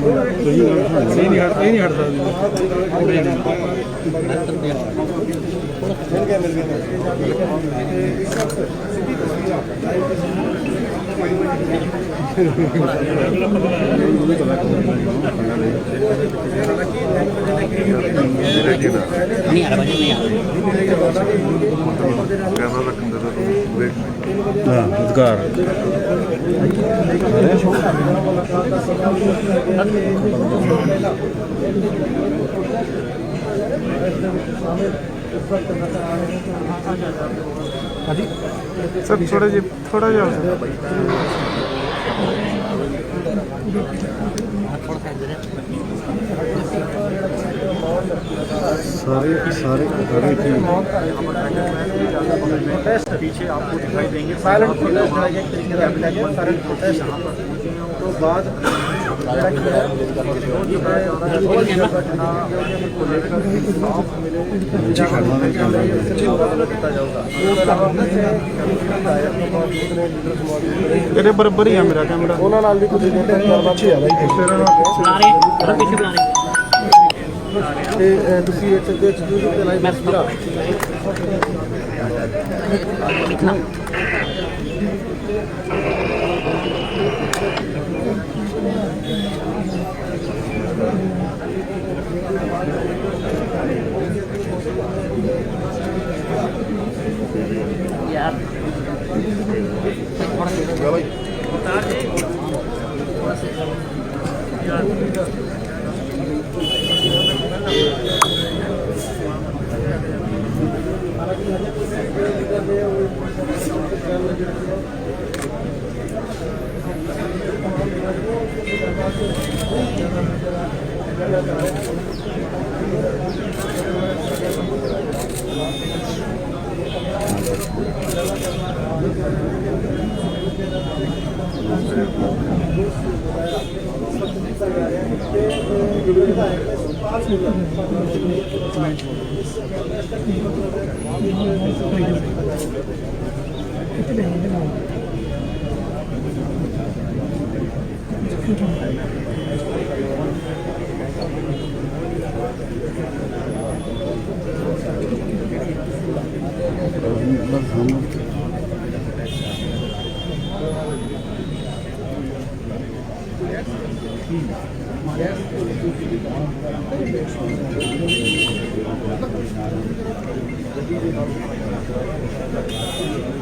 नहीं आ रहा भाई, नहीं आ रहा। हाँ उद्गार सर थोड़ा जी सारे सारे पीछे आपको दिखाई देंगे साइलेंट प्रोटेस्ट है एक तरीके का अभी साइलेंट प्रोटेस्ट तो बाद तेरे बराबर ही है मेरा कैमरा उन्होंने भी कुछ अच्छी है भाई पीछे बुला रहे ਤੁਸੀਂ ਇੱਥੇ ਦੇਖ ਜੂਜੂ ਤੇ ਲਾਈਵ ਮੈਚ ਪੂਰਾ लिखना यार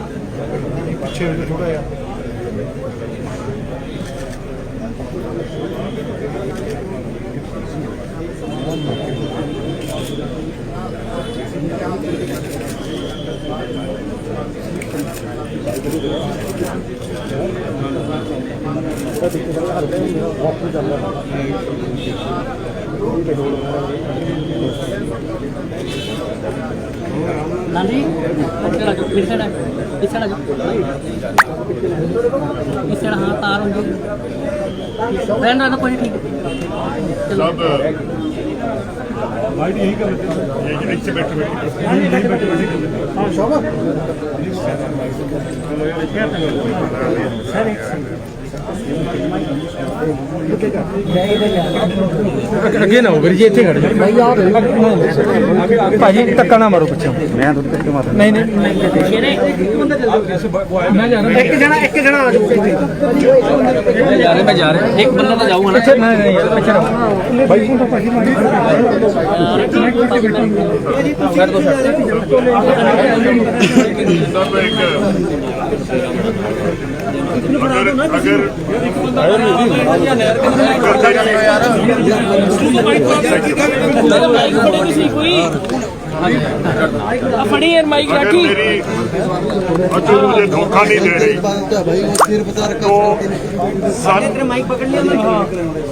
पीछे थोड़ा यार नानी इस साइड इस साइड हाँ तार होंगे रहना तो कोई ठीक सब भाई यही कर ऐसे बैठे हाँ शोभा ਅੱਗੇ ਨਾ ਹੋਵੇ ਜੀ ਇੱਥੇ ਖੜ ਜਾ ਭਾਜੀ ਧੱਕਾ ਨਾ ਮਾਰੋ ਪਿੱਛੇ ਮੈਂ ਤੁਹਾਨੂੰ ਧੱਕੇ ਮਾਰ ਨਹੀਂ ਨਹੀਂ ਮੈਂ ਜਾ ਰਿਹਾ ਇੱਕ ਜਣਾ ਆ ਜਾਓ मैं जा रहा एक बंदा तो जाऊंगा ना नहीं यार पीछे रहो भाई भाजी फड़ी यार माइक रखी जो मुझे धोखा नहीं दे रही तो सन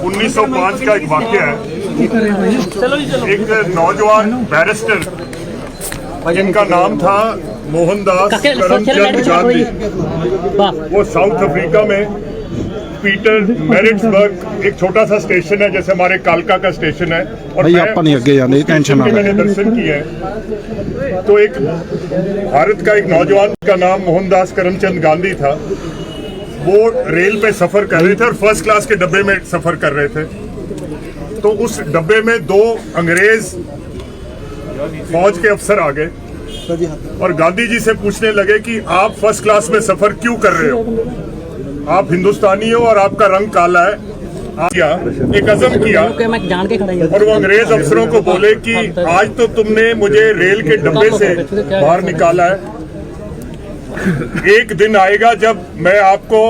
1905 का एक वाक्य है। एक नौजवान बैरिस्टर जिनका नाम था मोहनदास करमचंद गांधी, वो साउथ अफ्रीका में पीटर मैरिट्सबर्ग एक छोटा सा स्टेशन है, जैसे हमारे कालका का स्टेशन है, और भाई आप नहीं अगे जाने टेंशन ना मैंने दर्शन किए हैं। तो एक भारत का एक नौजवान का नाम मोहनदास करमचंद गांधी था, वो रेल पे सफर कर रहे थे और फर्स्ट क्लास के डब्बे में सफर कर रहे थे। तो उस डब्बे में 2 अंग्रेज फौज के अफसर आ गए और गांधी जी से पूछने लगे कि आप फर्स्ट क्लास में सफर क्यों कर रहे हो, आप हिंदुस्तानी हो और आपका रंग काला है। एक अज़म किया और वो अंग्रेज अफसरों को बोले कि आज तो तुमने मुझे रेल के डब्बे से बाहर निकाला है, एक दिन आएगा जब मैं आपको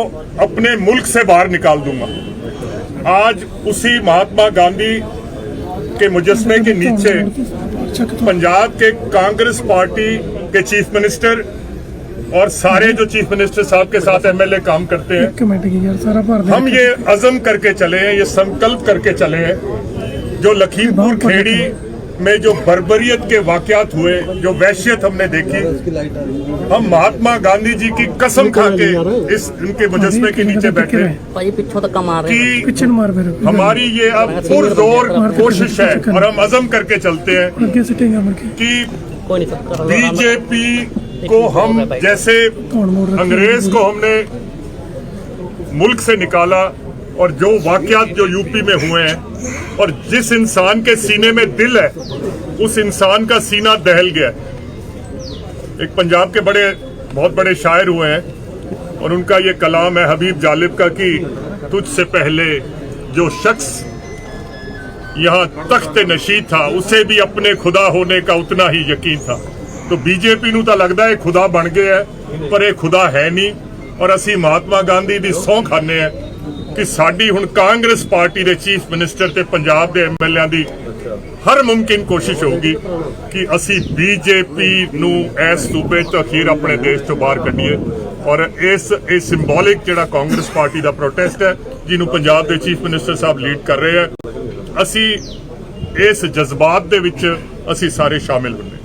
अपने मुल्क से बाहर निकाल दूंगा। आज उसी महात्मा गांधी के मुजस्मे के नीचे पंजाब के कांग्रेस पार्टी के चीफ मिनिस्टर और सारे जो चीफ मिनिस्टर साहब के साथ एमएलए काम करते हैं, हम ये अज़म करके चले हैं, ये संकल्प करके चले हैं, जो लखीमपुर खेड़ी में जो बर्बरियत के वाकयात हुए, जो वहशियत हमने देखी, हम महात्मा गांधी जी की कसम खा के इस इनके मुजस्मे के नीचे बैठे कि हमारी ये अब पुरजोर कोशिश है और हम अज़म करके चलते हैं कि बीजेपी को हम, जैसे अंग्रेज को हमने मुल्क से निकाला और जो वाकयात जो यूपी में हुए हैं, और जिस इंसान के सीने में दिल है उस इंसान का सीना दहल गया। एक पंजाब के बहुत बड़े शायर हुए हैं और उनका ये कलाम है हबीब जालिब का कि तुझसे पहले जो शख्स यहाँ तख्त नशी था उसे भी अपने खुदा होने का उतना ही यकीन था। तो बीजेपी नूं तां लगदा है खुदा बन गया है, पर यह खुदा है नहीं। और असी महात्मा गांधी दी सौं खाने हैं कि साडी हुण कांग्रेस पार्टी दे चीफ मिनिस्टर ते पंजाब दे एमएलए दी हर मुमकिन कोशिश होगी कि असी बीजेपी नूं इस सूबे तो अखीर अपने देश तो बाहर कढीए। और इस सिंबॉलिक जिहड़ा कांग्रेस पार्टी दा प्रोटेस्ट है जिन्हों पंजाब दे चीफ मिनिस्टर साहब लीड कर रहे हैं, असी इस जज्बात दे विच असी सारे शामिल होने।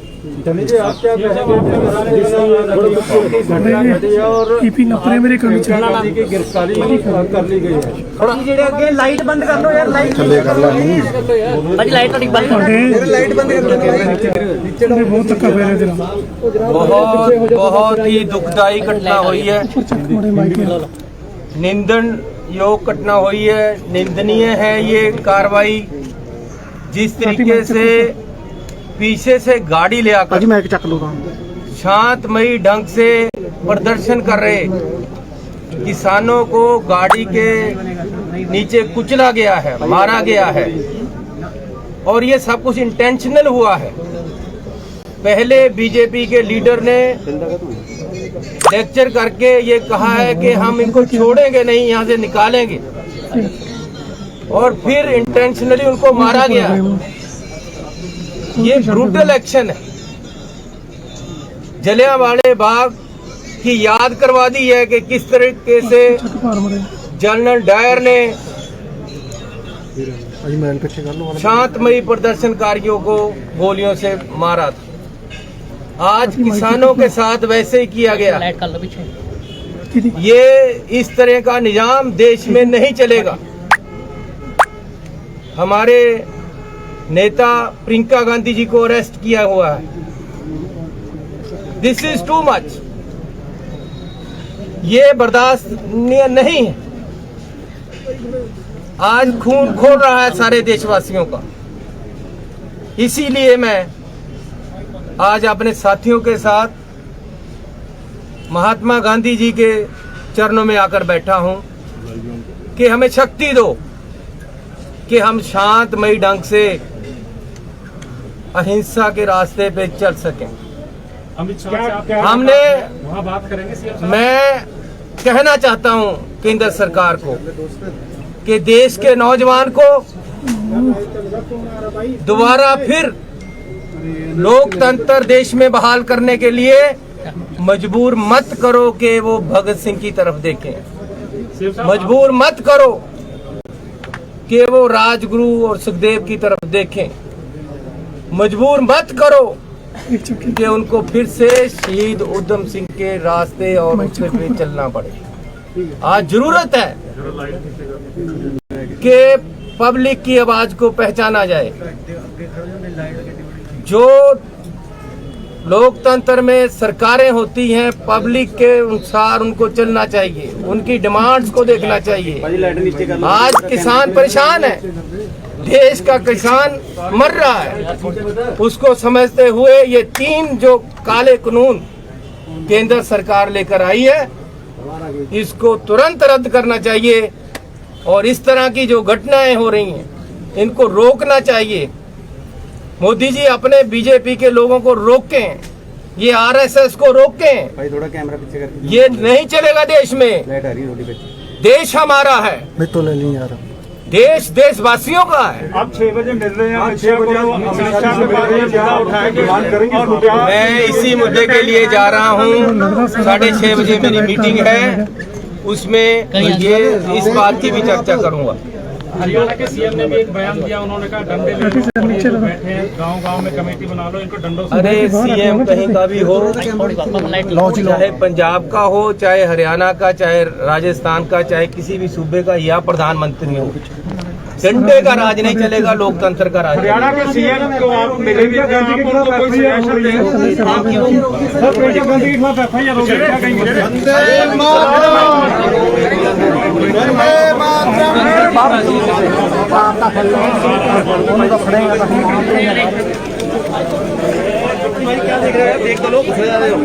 लाइट बंद कर लो यार, लाइट बहुत ही दुखदाई घटना हुई है, निंदन योग घटना हुई है। निंदनीय है ये कार्रवाई, जिस तरीके से पीछे से गाड़ी ले आकर शांतमयी ढंग से प्रदर्शन कर रहे किसानों को गाड़ी के नीचे कुचला गया है, मारा गया है, और ये सब कुछ इंटेंशनल हुआ है। पहले बीजेपी के लीडर ने लेक्चर करके ये कहा है कि हम इनको छोड़ेंगे नहीं, यहाँ से निकालेंगे, और फिर इंटेंशनली उनको मारा गया। ये ब्रूटल एक्शन है। जलियांवाले बाग की याद करवा दी है कि किस तरीके से जनरल डायर ने शांतमयी प्रदर्शनकारियों को गोलियों से मारा था। आज किसानों के साथ वैसे ही किया गया। ये इस तरह का निजाम देश में नहीं चलेगा। हमारे नेता प्रियंका गांधी जी को अरेस्ट किया हुआ है। This is too much. ये बर्दाश्तनीय नहीं है। आज खून खोल रहा है सारे देशवासियों का। इसीलिए मैं आज अपने साथियों के साथ महात्मा गांधी जी के चरणों में आकर बैठा हूं कि हमें शक्ति दो कि हम शांतमयी ढंग से अहिंसा के रास्ते पे चल सकें। हमने मैं कहना चाहता हूं केंद्र सरकार को कि देश के नौजवान को दोबारा फिर लोकतंत्र देश में बहाल करने के लिए मजबूर मत करो कि वो भगत सिंह की तरफ देखें। मजबूर मत करो कि वो राजगुरु और सुखदेव की तरफ देखें। मजबूर मत करो कि उनको फिर से शहीद उधम सिंह के रास्ते और उस पे चलना पड़े। आज जरूरत है कि पब्लिक की आवाज को पहचाना जाए। जो लोकतंत्र में सरकारें होती हैं, पब्लिक के अनुसार उनको चलना चाहिए, उनकी डिमांड्स को देखना चाहिए। आज किसान परेशान है, देश का किसान मर रहा है, उसको समझते हुए ये 3 जो काले कानून केंद्र सरकार लेकर आई है, इसको तुरंत रद्द करना चाहिए और इस तरह की जो घटनाएं हो रही हैं इनको रोकना चाहिए। मोदी जी अपने बीजेपी के लोगों को रोकें, ये आरएसएस को रोकें। भाई थोड़ा कैमरा पीछे करके। ये नहीं चलेगा देश में। लाइट आ रही है रोटी पे। देश हमारा है, मैं तो नहीं आ रहा। देश देशवासियों का है। आप 6 बजे मिल रहे हैं, 6 बजे अमित शाह के बारे में मुद्दा उठाएंगे, मांग करेंगे और रुपया। मैं इसी मुद्दे के लिए जा रहा हूँ। 6:30 बजे मेरी मीटिंग है, उसमें ये इस बात की भी चर्चा करूंगा। हरियाणा के सीएम ने भी एक बयान दिया, उन्होंने कहा डंडे लेकर बैठे हैं, गांव-गांव में कमेटी बना लो, इनको डंडों से। अरे सीएम कहीं का भी हो, चाहे पंजाब का हो, चाहे हरियाणा का, चाहे राजस्थान का, चाहे किसी भी सूबे का या प्रधानमंत्री हो, डंडे का राज नहीं चलेगा, लोकतंत्र का राज। हरियाणा के सीएम को आप मिले भी, आप उनको कोई सजेशन दें। सर प्रियंका गांधी के खिलाफ एफआईआर हो गई, क्या देख तो लो, घुसे जा रहे हो।